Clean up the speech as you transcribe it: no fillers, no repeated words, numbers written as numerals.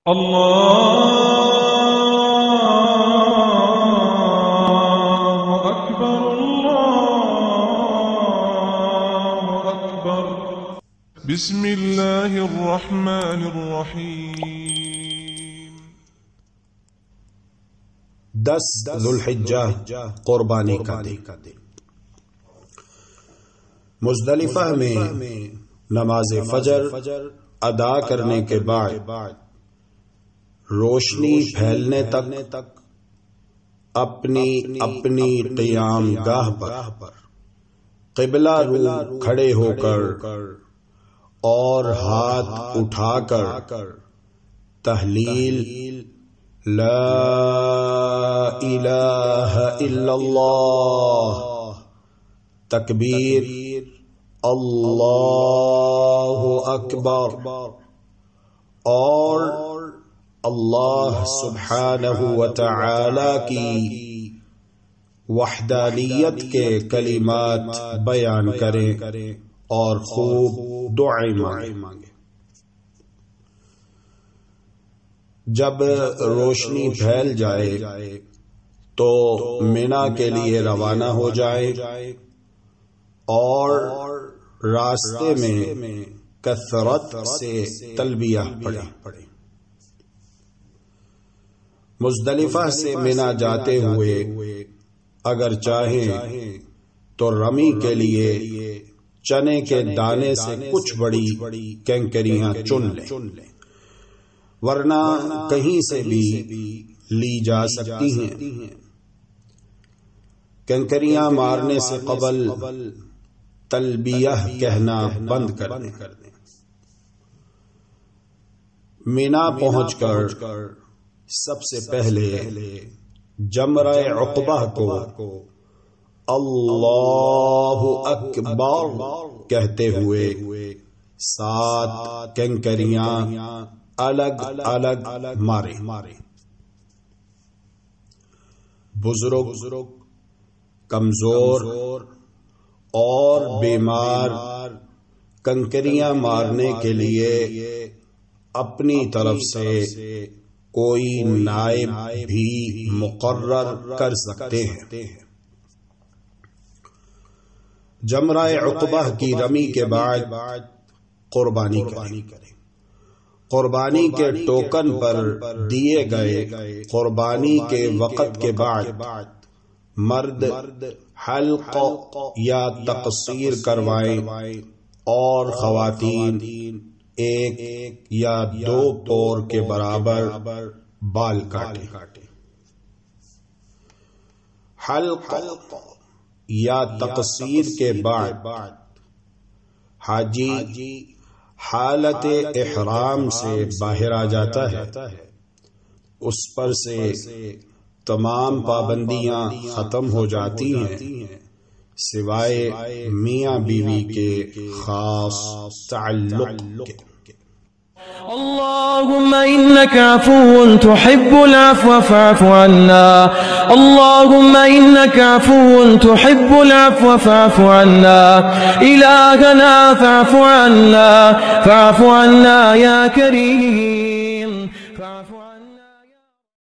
الله أكبر الله أكبر. بسم الله الرحمن الرحيم. 10 ذوالحجہ قربانی کا دن. مزدلفہ میں نماز فجر ادا کرنے کے بعد روشنی پھیلنے تک اپنی اپنی قیام گاہ پر قبلہ رو کھڑے ہو کر اور ہاتھ اٹھا کر تحلیل لا الہ الا اللہ، تکبیر اللہ اکبر، اور اللہ سبحانہ وتعالی کی وحدانیت کے کلمات بیان کریں اور خوب دعائیں مانگیں. جب روشنی پھیل جائے تو مینا کے لیے روانہ ہو جائے اور راستے میں کثرت سے تلبیہ پڑھیں. مزدلفہ سے مینا جاتے ہوئے اگر چاہیں تو رمی کے لیے چنے کے دانے سے کچھ بڑی کنکریاں چن لیں، ورنہ کہیں سے بھی لی جا سکتی ہیں. کنکریاں مارنے سے قبل تلبیہ کہنا بند کر دیں. مینا پہنچ کر سب سے پہلے جمرہ عقبہ کو اللہ اکبر کہتے ہوئے 7 کنکریاں الگ الگ مارے. بزرگ، کمزور اور بیمار کنکریاں مارنے کے لیے اپنی طرف سے کوئی نائب بھی مقرر کر سکتے ہیں. جمرہ عقبہ کی رمی کے بعد قربانی کریں. قربانی کے ٹوکن پر دیے گئے قربانی کے وقت کے بعد مرد حلق یا تقصیر کروائیں اور خواتین 1 یا 2 پور کے برابر بال کاٹیں. حلق یا تقصیر کے بعد حاجی حالت احرام سے باہر آ جاتا ہے. اس پر سے تمام پابندیاں ختم ہو جاتی ہیں سوائے میاں بیوی کے خاص تعلق کے. اللهم إنك عفو تحب العفو فاعف عنا. اللهم إنك عفو تحب العفو فاعف عنا. إلهنا فاعف عنا يا كريم.